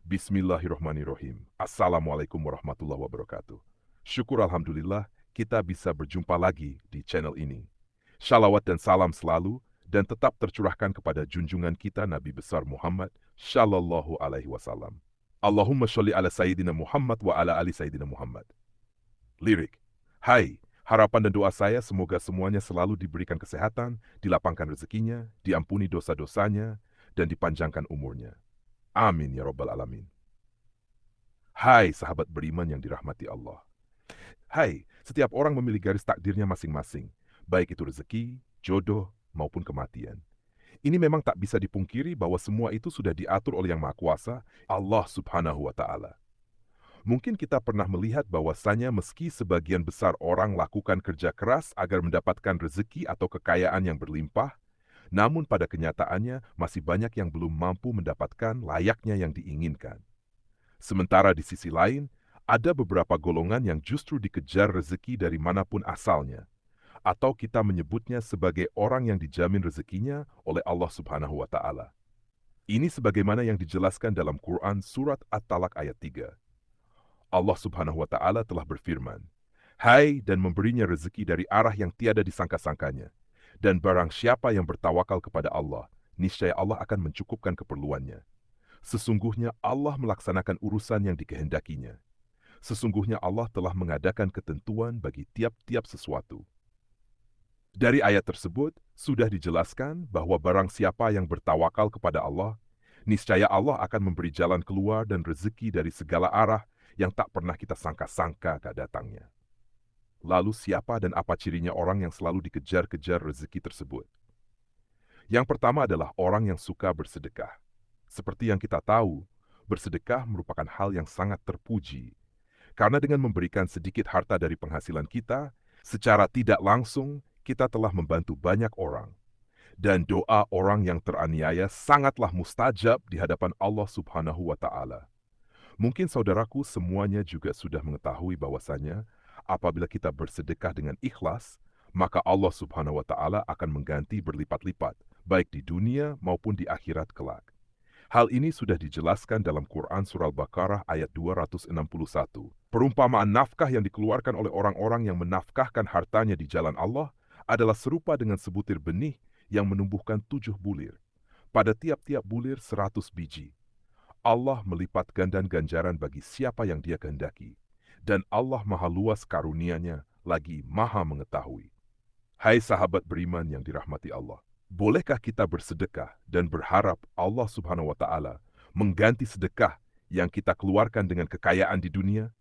Bismillahirrahmanirrahim. Assalamualaikum warahmatullahi wabarakatuh. Syukur Alhamdulillah kita bisa berjumpa lagi di channel ini. Shalawat dan salam selalu dan tetap tercurahkan kepada junjungan kita Nabi besar Muhammad Shallallahu Alaihi Wasallam. Allahumma sholli ala Sayyidina Muhammad wa ala ali Sayyidina Muhammad. Lirik. Hai, harapan dan doa saya semoga semuanya selalu diberikan kesehatan, dilapangkan rezekinya, diampuni dosa-dosanya, dan dipanjangkan umurnya. Amin ya Rabbal Alamin. Hai sahabat beriman yang dirahmati Allah. Hai, setiap orang memiliki garis takdirnya masing-masing, baik itu rezeki, jodoh, maupun kematian. Ini memang tak bisa dipungkiri bahwa semua itu sudah diatur oleh Yang Maha Kuasa, Allah Subhanahu wa Ta'ala. Mungkin kita pernah melihat bahwasanya meski sebagian besar orang lakukan kerja keras agar mendapatkan rezeki atau kekayaan yang berlimpah, namun pada kenyataannya masih banyak yang belum mampu mendapatkan layaknya yang diinginkan. Sementara di sisi lain, ada beberapa golongan yang justru dikejar rezeki dari manapun asalnya, atau kita menyebutnya sebagai orang yang dijamin rezekinya oleh Allah Subhanahu wa Ta'ala. Ini sebagaimana yang dijelaskan dalam Quran Surat At-Talaq ayat 3. Allah Subhanahu wa Ta'ala telah berfirman, "Hai dan memberinya rezeki dari arah yang tiada disangka-sangkanya. Dan barang siapa yang bertawakal kepada Allah, niscaya Allah akan mencukupkan keperluannya. Sesungguhnya Allah melaksanakan urusan yang dikehendakinya. Sesungguhnya Allah telah mengadakan ketentuan bagi tiap-tiap sesuatu." Dari ayat tersebut, sudah dijelaskan bahwa barang siapa yang bertawakal kepada Allah, niscaya Allah akan memberi jalan keluar dan rezeki dari segala arah yang tak pernah kita sangka-sangka datangnya. Lalu siapa dan apa cirinya orang yang selalu dikejar-kejar rezeki tersebut? Yang pertama adalah orang yang suka bersedekah. Seperti yang kita tahu, bersedekah merupakan hal yang sangat terpuji. Karena dengan memberikan sedikit harta dari penghasilan kita, secara tidak langsung kita telah membantu banyak orang. Dan doa orang yang teraniaya sangatlah mustajab di hadapan Allah Subhanahu wa Ta'ala. Mungkin saudaraku semuanya juga sudah mengetahui bahwasanya apabila kita bersedekah dengan ikhlas, maka Allah Subhanahu wa Ta'ala akan mengganti berlipat-lipat, baik di dunia maupun di akhirat kelak. Hal ini sudah dijelaskan dalam Quran Surah Al-Baqarah ayat 261. Perumpamaan nafkah yang dikeluarkan oleh orang-orang yang menafkahkan hartanya di jalan Allah adalah serupa dengan sebutir benih yang menumbuhkan 7 bulir. Pada tiap-tiap bulir 100 biji. Allah melipat ganjaran bagi siapa yang Dia kehendaki. Dan Allah maha luas karunia-Nya, lagi maha mengetahui. Hai sahabat beriman yang dirahmati Allah, bolehkah kita bersedekah dan berharap Allah Subhanahu wa Ta'ala mengganti sedekah yang kita keluarkan dengan kekayaan di dunia?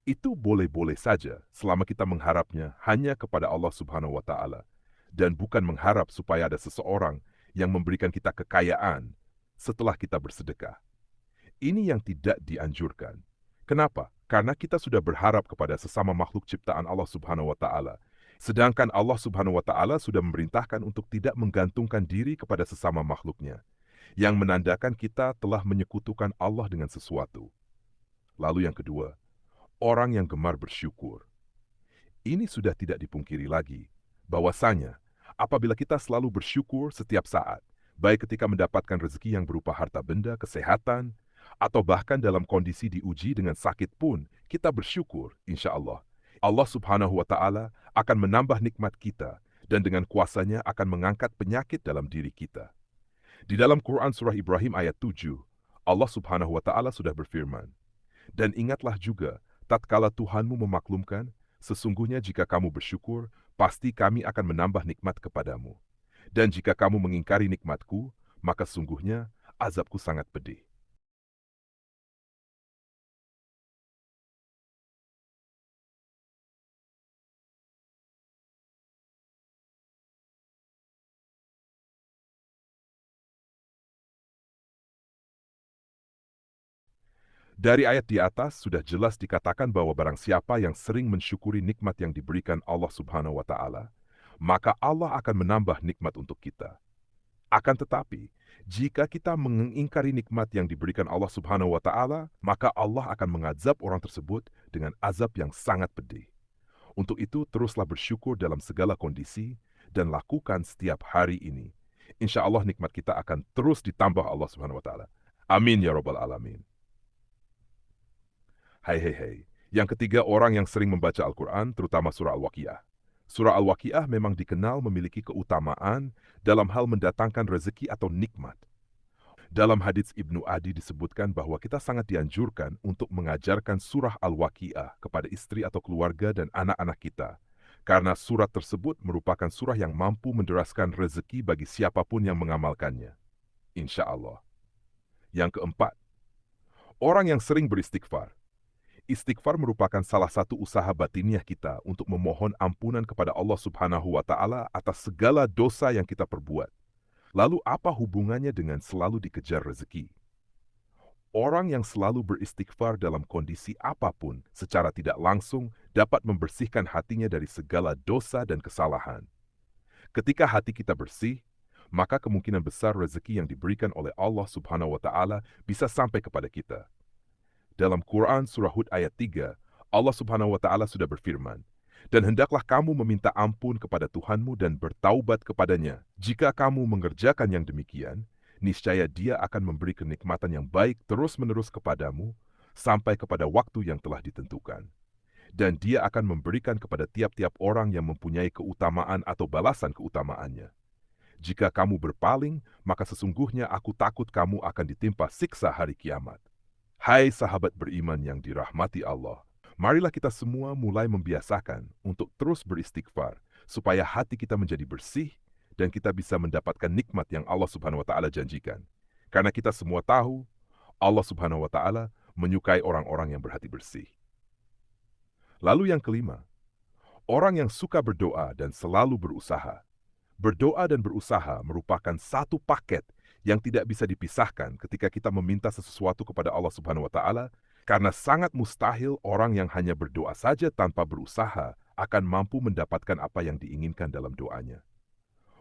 Itu boleh-boleh saja selama kita mengharapnya hanya kepada Allah Subhanahu wa Ta'ala dan bukan mengharap supaya ada seseorang yang memberikan kita kekayaan setelah kita bersedekah. Ini yang tidak dianjurkan. Kenapa? Karena kita sudah berharap kepada sesama makhluk ciptaan Allah Subhanahu wa Ta'ala. Sedangkan Allah Subhanahu wa Ta'ala sudah memerintahkan untuk tidak menggantungkan diri kepada sesama makhluknya, yang menandakan kita telah menyekutukan Allah dengan sesuatu. Lalu yang kedua, orang yang gemar bersyukur. Ini sudah tidak dipungkiri lagi, bahwasanya apabila kita selalu bersyukur setiap saat, baik ketika mendapatkan rezeki yang berupa harta benda, kesehatan, atau bahkan dalam kondisi diuji dengan sakit pun, kita bersyukur, insya Allah. Allah Subhanahu wa Ta'ala akan menambah nikmat kita dan dengan kuasanya akan mengangkat penyakit dalam diri kita. Di dalam Quran Surah Ibrahim ayat 7, Allah Subhanahu wa Ta'ala sudah berfirman, "Dan ingatlah juga, tatkala Tuhanmu memaklumkan, sesungguhnya jika kamu bersyukur, pasti kami akan menambah nikmat kepadamu. Dan jika kamu mengingkari nikmatku, maka sungguhnya azabku sangat pedih." Dari ayat di atas sudah jelas dikatakan bahwa barang siapa yang sering mensyukuri nikmat yang diberikan Allah Subhanahu wa Ta'ala, maka Allah akan menambah nikmat untuk kita. Akan tetapi, jika kita mengingkari nikmat yang diberikan Allah Subhanahu wa Ta'ala, maka Allah akan mengazab orang tersebut dengan azab yang sangat pedih. Untuk itu, teruslah bersyukur dalam segala kondisi dan lakukan setiap hari ini. Insya Allah nikmat kita akan terus ditambah Allah Subhanahu wa Ta'ala. Amin ya Rabbal Alamin. Hai hai hai. Yang ketiga, orang yang sering membaca Al-Quran, terutama surah Al-Waqiah. Surah Al-Waqiah memang dikenal memiliki keutamaan dalam hal mendatangkan rezeki atau nikmat. Dalam hadits Ibnu Adi disebutkan bahwa kita sangat dianjurkan untuk mengajarkan surah Al-Waqiah kepada istri atau keluarga dan anak-anak kita. Karena surat tersebut merupakan surah yang mampu menderaskan rezeki bagi siapapun yang mengamalkannya. Insya Allah. Yang keempat, orang yang sering beristighfar. Istighfar merupakan salah satu usaha batiniah kita untuk memohon ampunan kepada Allah Subhanahu wa Ta'ala atas segala dosa yang kita perbuat. Lalu, apa hubungannya dengan selalu dikejar rezeki? Orang yang selalu beristighfar dalam kondisi apapun secara tidak langsung dapat membersihkan hatinya dari segala dosa dan kesalahan. Ketika hati kita bersih, maka kemungkinan besar rezeki yang diberikan oleh Allah Subhanahu wa Ta'ala bisa sampai kepada kita. Dalam Quran Surah Hud ayat 3, Allah Subhanahu wa Ta'ala sudah berfirman, "Dan hendaklah kamu meminta ampun kepada Tuhanmu dan bertaubat kepadanya. Jika kamu mengerjakan yang demikian, niscaya Dia akan memberi kenikmatan yang baik terus-menerus kepadamu sampai kepada waktu yang telah ditentukan. Dan Dia akan memberikan kepada tiap-tiap orang yang mempunyai keutamaan atau balasan keutamaannya. Jika kamu berpaling, maka sesungguhnya aku takut kamu akan ditimpa siksa hari kiamat." Hai sahabat beriman yang dirahmati Allah, marilah kita semua mulai membiasakan untuk terus beristighfar, supaya hati kita menjadi bersih dan kita bisa mendapatkan nikmat yang Allah Subhanahu wa Ta'ala janjikan. Karena kita semua tahu, Allah Subhanahu wa Ta'ala menyukai orang-orang yang berhati bersih. Lalu yang kelima, orang yang suka berdoa dan selalu berusaha. Berdoa dan berusaha merupakan satu paket yang tidak bisa dipisahkan ketika kita meminta sesuatu kepada Allah Subhanahu wa Ta'ala, karena sangat mustahil orang yang hanya berdoa saja tanpa berusaha akan mampu mendapatkan apa yang diinginkan dalam doanya.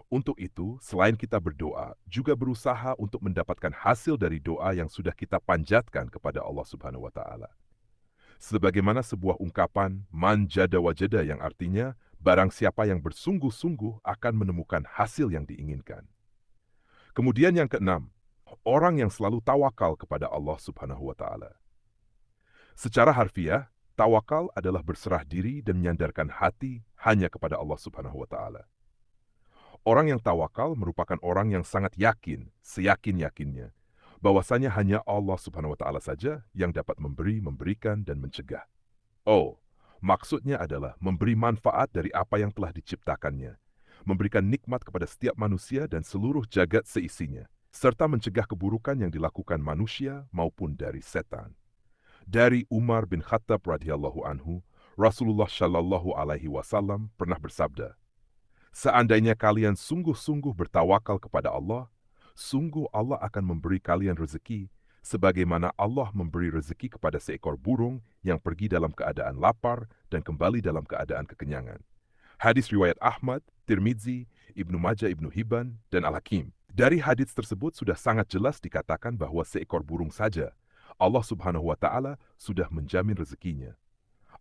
Untuk itu, selain kita berdoa, juga berusaha untuk mendapatkan hasil dari doa yang sudah kita panjatkan kepada Allah Subhanahu wa Ta'ala. Sebagaimana sebuah ungkapan man jada wajada yang artinya barang siapa yang bersungguh-sungguh akan menemukan hasil yang diinginkan. Kemudian yang keenam, orang yang selalu tawakal kepada Allah Subhanahu wa Ta'ala. Secara harfiah, tawakal adalah berserah diri dan menyandarkan hati hanya kepada Allah Subhanahu wa Ta'ala. Orang yang tawakal merupakan orang yang sangat yakin, seyakin-yakinnya, bahwasanya hanya Allah Subhanahu wa Ta'ala saja yang dapat memberi, memberikan, dan mencegah. Oh, maksudnya adalah memberi manfaat dari apa yang telah diciptakannya, memberikan nikmat kepada setiap manusia dan seluruh jagat seisinya, serta mencegah keburukan yang dilakukan manusia maupun dari setan. Dari Umar bin Khattab radhiyallahu anhu, Rasulullah shallallahu alaihi wasallam pernah bersabda, "Seandainya kalian sungguh-sungguh bertawakal kepada Allah, sungguh Allah akan memberi kalian rezeki, sebagaimana Allah memberi rezeki kepada seekor burung yang pergi dalam keadaan lapar dan kembali dalam keadaan kekenyangan." Hadis riwayat Ahmad, Tirmidzi, Ibnu Majah, Ibnu Hibban, dan Al-Hakim. Dari hadis tersebut sudah sangat jelas dikatakan bahwa seekor burung saja Allah Subhanahu wa Ta'ala sudah menjamin rezekinya.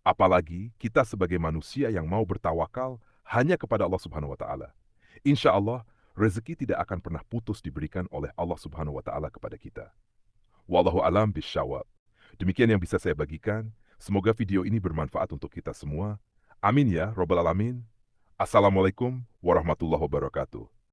Apalagi kita sebagai manusia yang mau bertawakal hanya kepada Allah Subhanahu wa Ta'ala. Insya Allah, rezeki tidak akan pernah putus diberikan oleh Allah Subhanahu wa Ta'ala kepada kita. Wallahu alam bisyawab. Demikian yang bisa saya bagikan. Semoga video ini bermanfaat untuk kita semua. Amin ya Rabbal Alamin. Assalamualaikum warahmatullahi wabarakatuh.